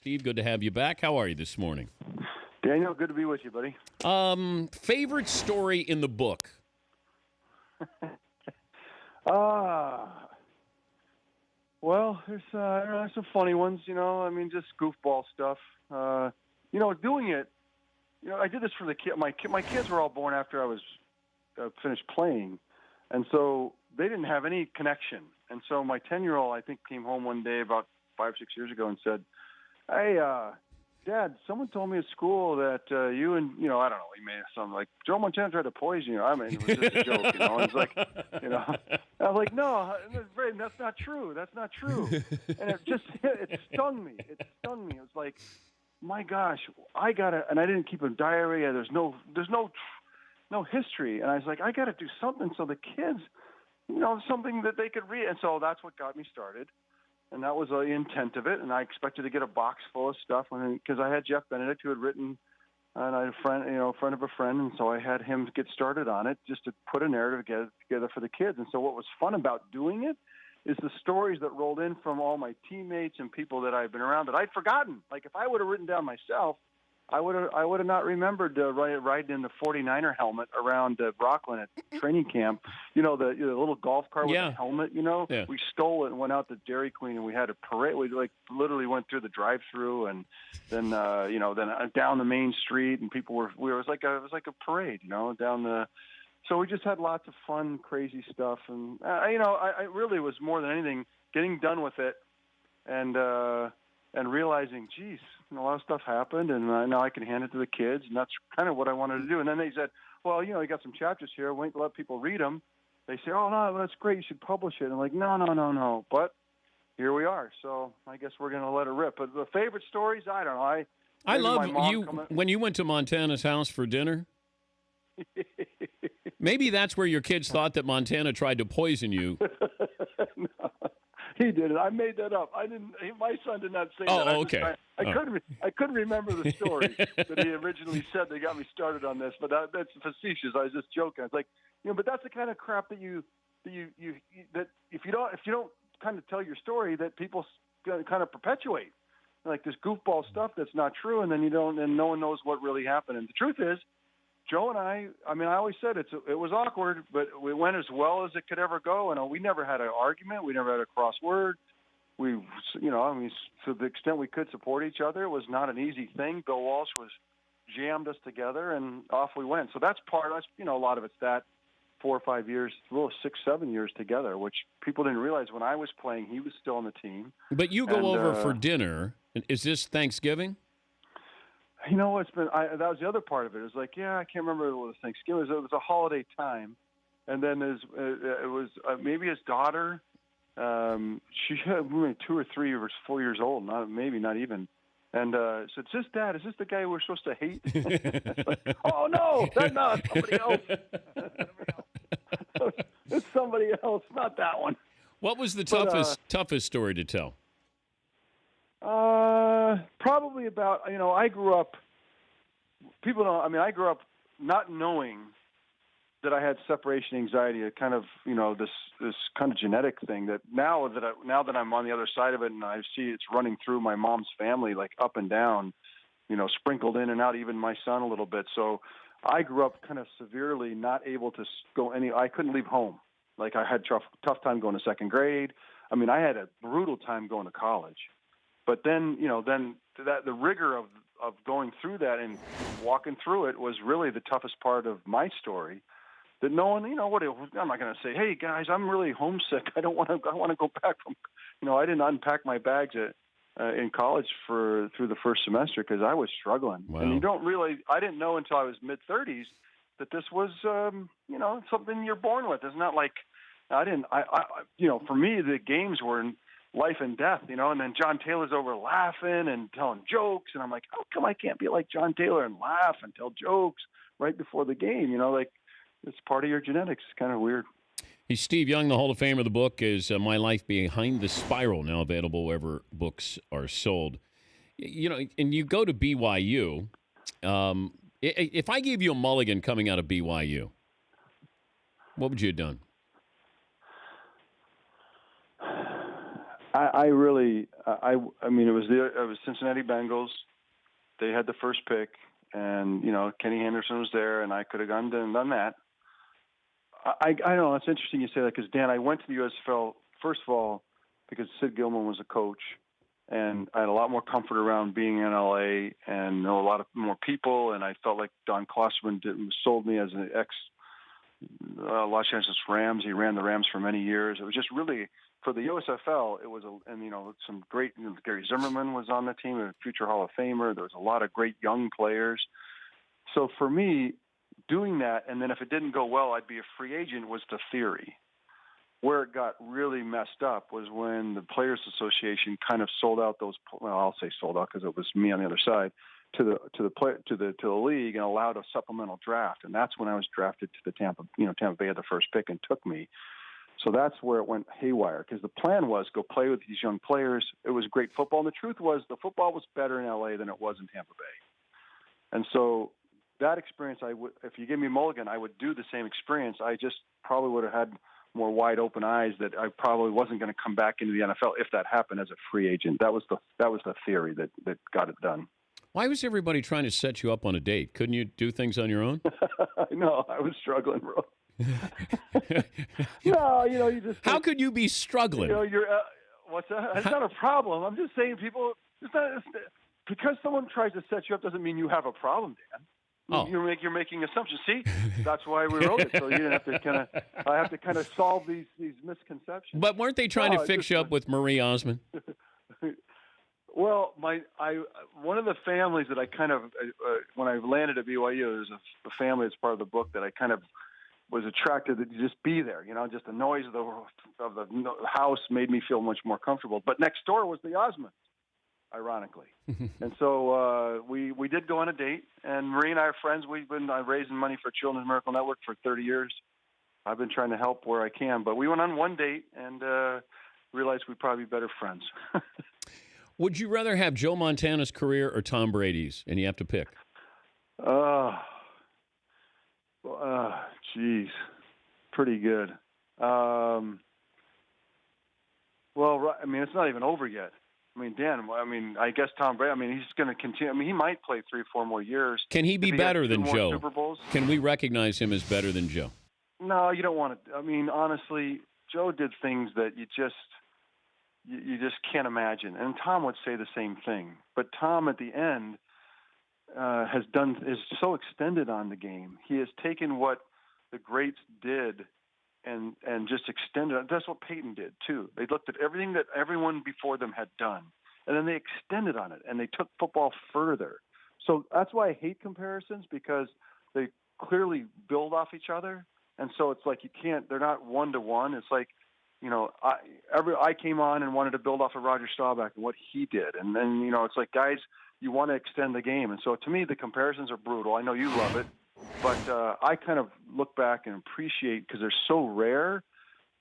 Steve, good to have you back. How are you this morning? Daniel, good to be with you, buddy. Favorite story in the book? Well, there's some funny ones, just goofball stuff. Doing it, I did this for the kid. My kids were all born after I was finished playing, and so they didn't have any connection. And so my 10-year-old, I think, came home one day about 5 or 6 years ago and said, "Hey, Dad, someone told me at school that you and, I don't know, he made something like, Joe Montana tried to poison you." I mean, it was just a joke, And it's like, I was like, "No, Brady, that's not true. That's not true." And it stung me. It was like, my gosh, I gotta, and I didn't keep a diary. There's no history. And I was like, I gotta do something so the kids, something that they could read. And so that's what got me started. And that was the intent of it. And I expected to get a box full of stuff because I had Jeff Benedict, who had written, and I had a friend, friend of a friend. And so I had him get started on it just to put a narrative together for the kids. And so what was fun about doing it is the stories that rolled in from all my teammates and people that I've been around that I'd forgotten. Like if I would have written down myself, I would have not remembered riding in the 49er helmet around Rockland at training camp. The little golf cart with the helmet. Yeah. We stole it and went out to Dairy Queen and we had a parade. We literally went through the drive-through and then down the main street and people were. It was like a parade. Down the. So we just had lots of fun, crazy stuff, and I really was more than anything getting done with it, and realizing, geez, a lot of stuff happened, and now I can hand it to the kids, and that's kind of what I wanted to do. And then they said, well, you got some chapters here. Wait to let people read them. They say, oh, no, that's great. You should publish it. And I'm like, no. But here we are. So I guess we're going to let it rip. But the favorite stories, I don't know. I love you when you went to Montana's house for dinner. Maybe that's where your kids thought that Montana tried to poison you. No, he did it. I made that up. I didn't. My son did not say that. Oh, okay. I couldn't remember the story that he originally said that got me started on this. But that's facetious. I was just joking. I was like, but that's the kind of crap that that if you don't kind of tell your story, that people kind of perpetuate, like this goofball stuff that's not true, and then and no one knows what really happened. And the truth is, Joe and I always said it was awkward, but we went as well as it could ever go. And we never had an argument. We never had a crossword. We, to the extent we could support each other, it was not an easy thing. Bill Walsh jammed us together, and off we went. So that's a lot of it's that 4 or 5 years, well, 6, 7 years together, which people didn't realize when I was playing, he was still on the team. But you go over for dinner. Is this Thanksgiving? That was the other part of it. It was like, I can't remember if it was Thanksgiving. It was a holiday time. And then it was maybe his daughter. She had 2 or 3 or 4 years old, not even. And said, "Is this Dad? Is this the guy we're supposed to hate?" Like, oh, no, that's not somebody else. It's somebody else, not that one. What was the toughest story to tell? Probably about, I grew up, people know, I grew up not knowing that I had separation anxiety, a kind of, this kind of genetic thing that now that I'm on the other side of it and I see it's running through my mom's family, like up and down, sprinkled in and out, even my son a little bit. So I grew up kind of severely not able to I couldn't leave home. Like I had tough time going to second grade. I had a brutal time going to college. But then, the rigor of going through that and walking through it was really the toughest part of my story. That no one, I'm not going to say, hey guys, I'm really homesick. I want to go back from, I didn't unpack my bags in college through the first semester because I was struggling. Wow. And I didn't know until I was mid-30s that this was, something you're born with. It's not like for me, the games were in life and death, and then John Taylor's over laughing and telling jokes. And I'm like, how come I can't be like John Taylor and laugh and tell jokes right before the game? It's part of your genetics. It's kind of weird. Hey, Steve Young, the Hall of Famer of the book is My Life Behind the Spiral, now available wherever books are sold. And you go to BYU. If I gave you a mulligan coming out of BYU, what would you have done? I really, I mean, it was Cincinnati Bengals. They had the first pick, and Kenny Henderson was there, and I could have gone and done that. I don't know. It's interesting you say that because Dan, I went to the USFL first of all because Sid Gilman was a coach, and I had a lot more comfort around being in LA and know a lot of more people, and I felt like Don Klosterman sold me as an ex Los Angeles Rams. He ran the Rams for many years. It was just really for the USFL. It was some great. Gary Zimmerman was on the team, a future Hall of Famer. There was a lot of great young players. So for me, doing that, and then if it didn't go well, I'd be a free agent, was the theory. Where it got really messed up was when the Players Association kind of sold out those. Well, I'll say sold out because it was me on the other side to the league and allowed a supplemental draft, and that's when I was drafted to the Tampa Bay had the first pick and took me. So that's where it went haywire because the plan was go play with these young players. It was great football, and the truth was the football was better in LA than it was in Tampa Bay, and so. That experience, if you give me mulligan, I would do the same experience. I just probably would have had more wide open eyes that I probably wasn't going to come back into the NFL if that happened as a free agent. That was the theory that got it done. Why was everybody trying to set you up on a date? Couldn't you do things on your own? I know. I was struggling, bro. No, you just. How could you be struggling? You're. What's that? It's not a problem. I'm just saying, people. Because someone tries to set you up doesn't mean you have a problem, Dan. Oh. You're making assumptions. See, that's why we wrote it. So you didn't have to I have to solve these misconceptions. But weren't they trying to fix you up with Marie Osmond? Well, one of the families that I kind of when I landed at BYU, there's a family that's part of the book that I kind of was attracted to just be there. Just the noise of the house made me feel much more comfortable. But next door was the Osmonds. Ironically. And so we did go on a date, and Marie and I are friends. We've been raising money for Children's Miracle Network for 30 years. I've been trying to help where I can, but we went on one date and realized we'd probably be better friends. Would you rather have Joe Montana's career or Tom Brady's, and you have to pick? Geez, pretty good. Well, I mean, it's not even over yet. I mean, Dan, I guess Tom Brady, he's going to continue. He might play 3 or 4 more years. Can he be better than Joe? Super Bowls. Can we recognize him as better than Joe? No, you don't want to. Honestly, Joe did things that you just can't imagine. And Tom would say the same thing. But Tom, at the end, is so extended on the game. He has taken what the greats did and just extended it. That's what Peyton did, too. They looked at everything that everyone before them had done, and then they extended on it, and they took football further. So that's why I hate comparisons, because they clearly build off each other, and so it's like they're not one-to-one. It's like, I came on and wanted to build off of Roger Staubach and what he did, and then, it's like, guys, you want to extend the game. And so to me, the comparisons are brutal. I know you love it. But I kind of look back and appreciate, because they're so rare.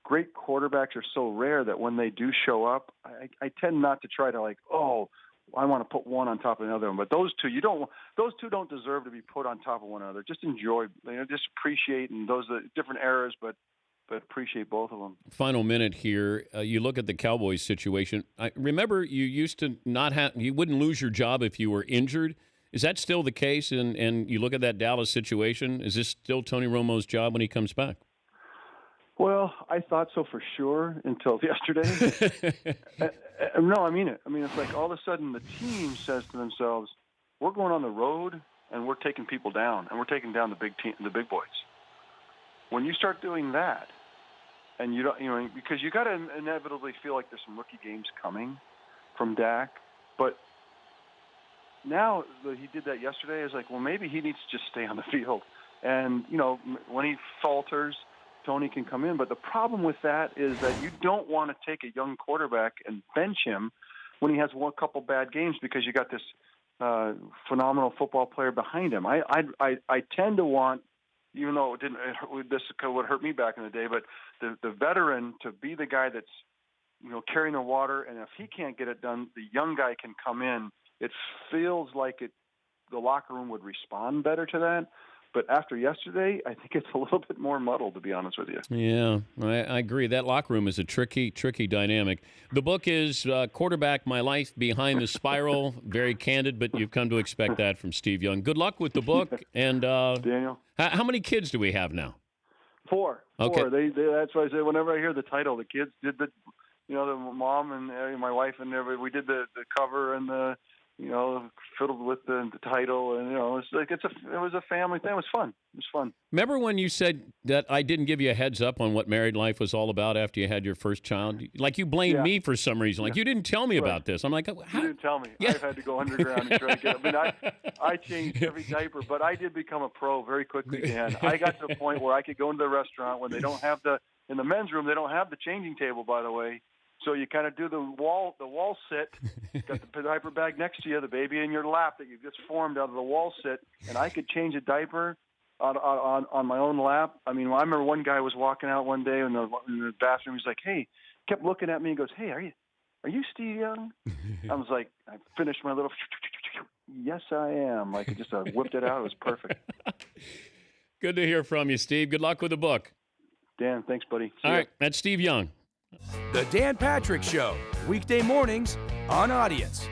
Great quarterbacks are so rare that when they do show up, I tend not to try to I want to put one on top of another one. But those two don't deserve to be put on top of one another. Just enjoy, just appreciate, and those are different eras, but appreciate both of them. Final minute here. You look at the Cowboys situation. I remember you used to you wouldn't lose your job if you were injured. Is that still the case? And you look at that Dallas situation, is this still Tony Romo's job when he comes back? Well, I thought so for sure until yesterday. No, I mean it. It's like all of a sudden the team says to themselves, we're going on the road and we're taking people down, and we're taking down the big boys. When you start doing that, and you don't, because you got to inevitably feel like there's some rookie games coming from Dak, but now that he did that yesterday, it's like, well, maybe he needs to just stay on the field. And, when he falters, Tony can come in. But the problem with that is that you don't want to take a young quarterback and bench him when he has a couple bad games, because you got this phenomenal football player behind him. I tend to want, even though this would hurt me back in the day, but the veteran to be the guy that's, carrying the water. And if he can't get it done, the young guy can come in. It feels like the locker room would respond better to that. But after yesterday, I think it's a little bit more muddled, to be honest with you. Yeah, I agree. That locker room is a tricky dynamic. The book is Quarterback, My Life Behind the Spiral. Very candid, but you've come to expect that from Steve Young. Good luck with the book. And Daniel? how many kids do we have now? Four. Okay. That's why I say whenever I hear the title, the kids did the mom and my wife and everybody, we did the cover and the, fiddled with the title, and it's like it was a family thing. It was fun. It was fun. Remember when you said that I didn't give you a heads up on what married life was all about after you had your first child? Like you blamed me for some reason. Like you didn't tell me about this. I'm like, how? You didn't tell me. Yeah. I've had to go underground and try to get it. I mean, I changed every diaper, but I did become a pro very quickly, Dan. I got to the point where I could go into the restaurant when they don't have in the men's room, they don't have the changing table, by the way. So you kind of do the wall sit, got the diaper bag next to you, the baby in your lap that you've just formed out of the wall sit, and I could change a diaper on my own lap. I mean, I remember one guy was walking out one day in the bathroom. He's like, "Hey," kept looking at me and goes, "Hey, are you Steve Young?" I was like, I finished my little, yes, I am. Like, I whipped it out. It was perfect. Good to hear from you, Steve. Good luck with the book. Dan, thanks, buddy. All right, that's Steve Young. The Dan Patrick Show, weekday mornings on Audience.